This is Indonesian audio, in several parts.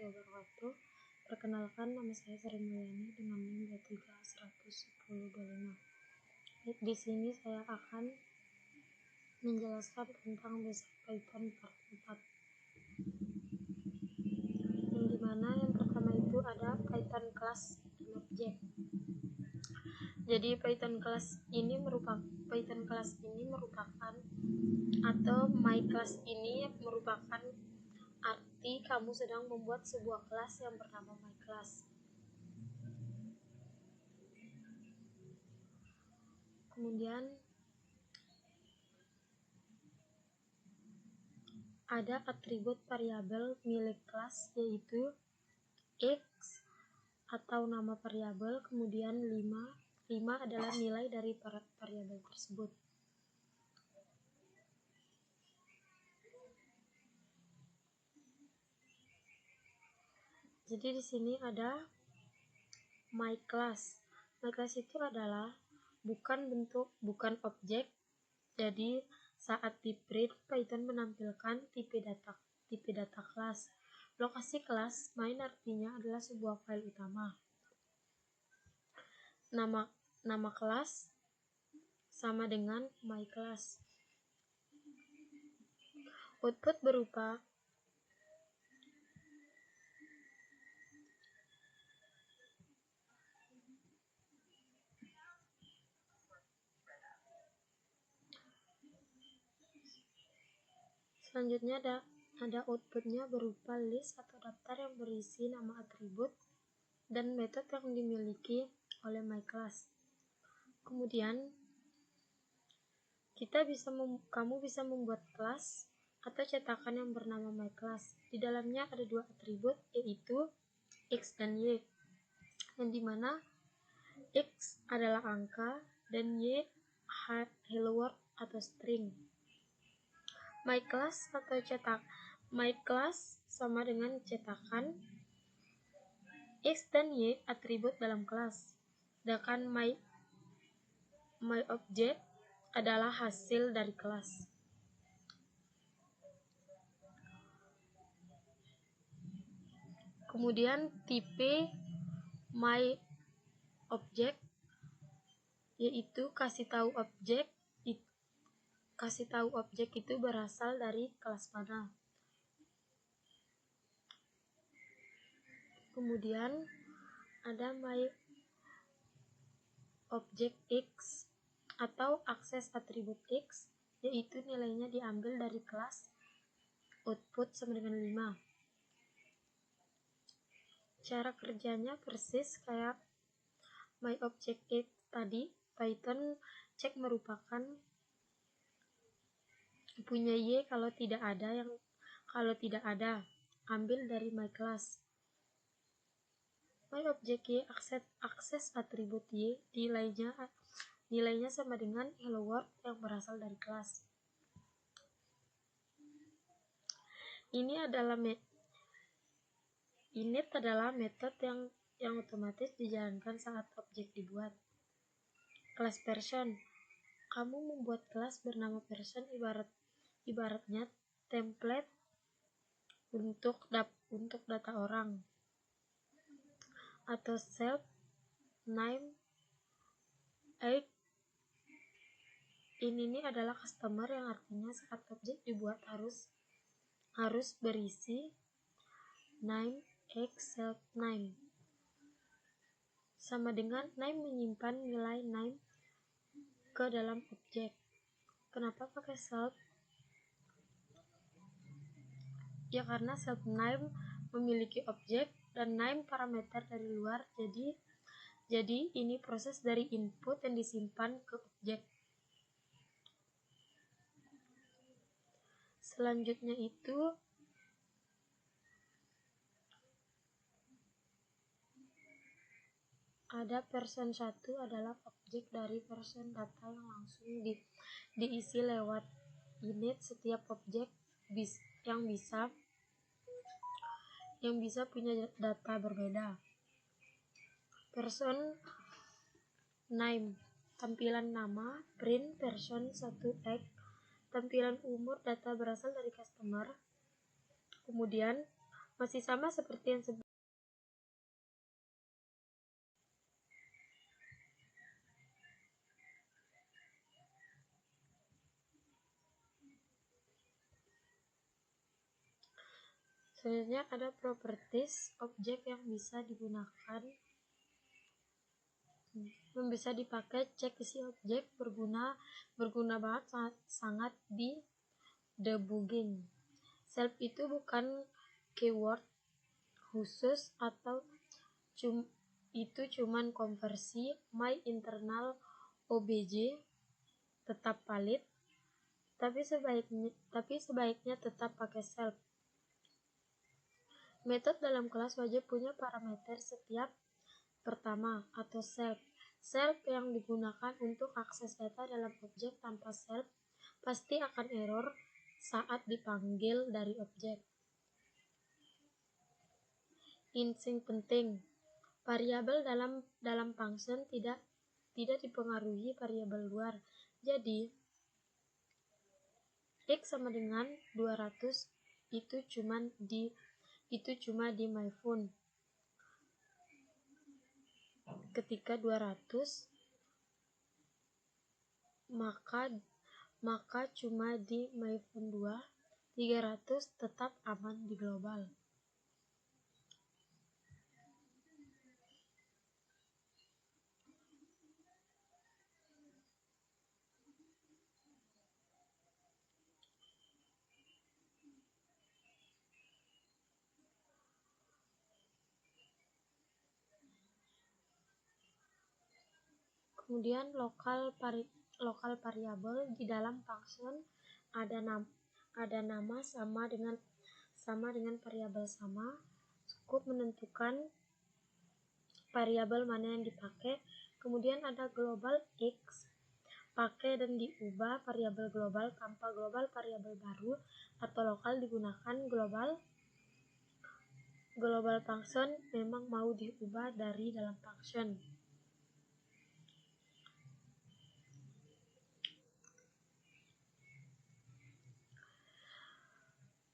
wabarakatuh. Perkenalkan, nama saya Sri Mulyani dengan NIM 23 110 25. Di sini saya akan menjelaskan tentang basic Python part 4. Yang dimana yang pertama itu ada Python class dan object. Jadi Python class ini merupakan atau my class ini merupakan arti kamu sedang membuat sebuah kelas yang bernama my class. Kemudian ada atribut variabel milik kelas, yaitu x atau nama variabel, kemudian 5 adalah nilai dari variabel tersebut. Jadi di sini ada my class. My class itu adalah bukan objek. Jadi saat di print, Python menampilkan tipe data kelas. Lokasi kelas main artinya adalah sebuah file utama. Nama kelas sama dengan my class. Output berupa selanjutnya ada outputnya berupa list atau daftar yang berisi nama atribut dan metode yang dimiliki oleh my class. Kemudian kamu bisa membuat kelas atau cetakan yang bernama my class. Di dalamnya ada dua atribut, yaitu x dan y, yang dimana x adalah angka dan y hello world atau string. My class sama dengan cetakan, x dan y atribut dalam kelas, sedangkan my object adalah hasil dari kelas. Kemudian tipe my object, yaitu kasih tahu objek itu berasal dari kelas mana. Kemudian ada my object x atau akses atribut x, yaitu nilainya diambil dari kelas, output sama dengan 5. Cara kerjanya persis kayak my object x tadi. Python cek merupakan punya y, kalau tidak ada ambil dari my class. My object y akses atribut y, nilainya sama dengan hello world yang berasal dari kelas. Init adalah metode yang otomatis dijalankan saat objek dibuat. Kelas person. Kamu membuat kelas bernama person ibaratnya template untuk data orang. Atau self name age. Ini adalah customer, yang artinya saat objek dibuat harus berisi name, age, self name. Sama dengan name menyimpan nilai name ke dalam objek. Kenapa pakai self? Ya karena self name memiliki objek dan name parameter dari luar. Jadi ini proses dari input yang disimpan ke objek. Selanjutnya itu ada person 1 adalah objek dari person data yang langsung diisi lewat init. Setiap objek yang bisa punya data berbeda. Person name, tampilan nama, print person 1 x, tampilan umur, data berasal dari customer. Kemudian Masih sama seperti yang sebelumnya. Selanjutnya ada properties objek yang bisa digunakan, bisa dipakai. Cek isi objek berguna banget, sangat di debugging. Self itu bukan keyword khusus atau itu cuman konversi. My internal obj tetap valid, tapi sebaiknya tetap pakai self. Metode dalam kelas wajib punya parameter setiap pertama atau self. Self yang digunakan untuk akses data dalam objek tanpa self pasti akan error saat dipanggil dari objek. Insting penting. Variabel dalam function tidak dipengaruhi variabel luar. Jadi X sama dengan 200 itu cuma di my phone. Ketika 200 maka cuma di my phone 2. 300 tetap aman di global. Kemudian lokal variabel di dalam function ada nama sama dengan variabel sama. Cukup menentukan variabel mana yang dipakai. Kemudian ada global X, pakai dan diubah variabel global tanpa global variabel baru, atau lokal digunakan. Global function memang mau diubah dari dalam function.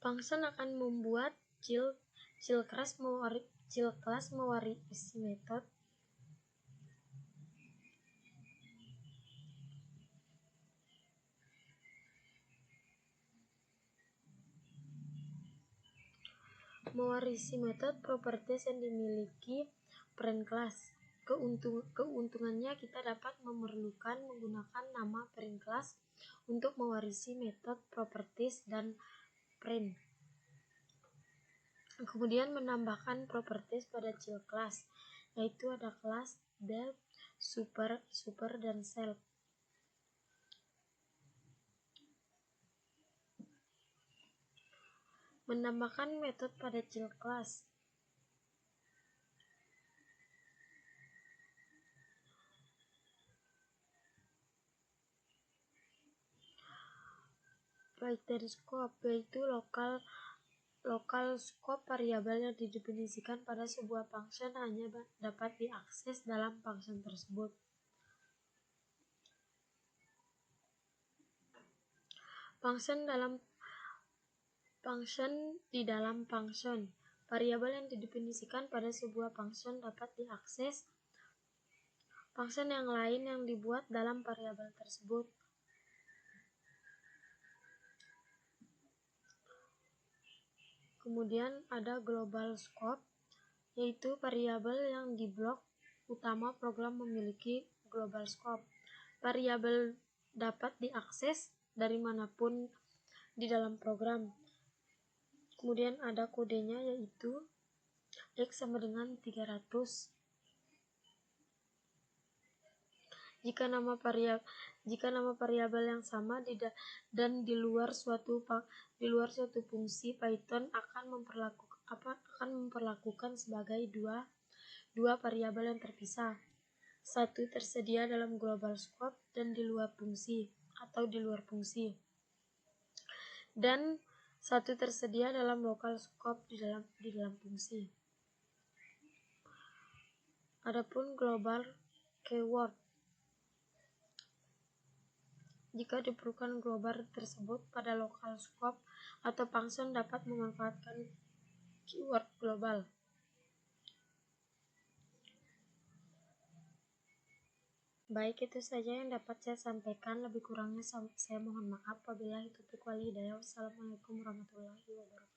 Function akan membuat child class mewarisi metode properties yang dimiliki parent class. Keuntungannya kita dapat menggunakan nama parent class untuk mewarisi metode properties dan parent. Kemudian menambahkan properties pada child class, yaitu ada kelas, def, super, dan self. Menambahkan metode pada child class. Pattern scope, yaitu lokal scope variabel yang didefinisikan pada sebuah function hanya dapat diakses dalam function tersebut. Function di dalam function. Variabel yang didefinisikan pada sebuah function dapat diakses function yang lain yang dibuat dalam variabel tersebut. Kemudian ada global scope, yaitu variabel yang di blok utama program memiliki global scope. Variabel dapat diakses dari manapun di dalam program. Kemudian ada kodenya, yaitu X sama dengan 300. Jika nama variabel yang sama dan di luar suatu fungsi, Python akan memperlakukan sebagai dua variabel yang terpisah. Satu tersedia dalam global scope dan di luar fungsi atau di luar fungsi. Dan satu tersedia dalam local scope di dalam fungsi. Adapun global keyword, jika diperlukan global tersebut pada local scope atau function dapat memanfaatkan Keyword global. Baik, itu saja yang dapat saya sampaikan. Lebih kurangnya saya mohon maaf. Wabillahi taufiq wal hidayah. Wassalamualaikum warahmatullahi wabarakatuh.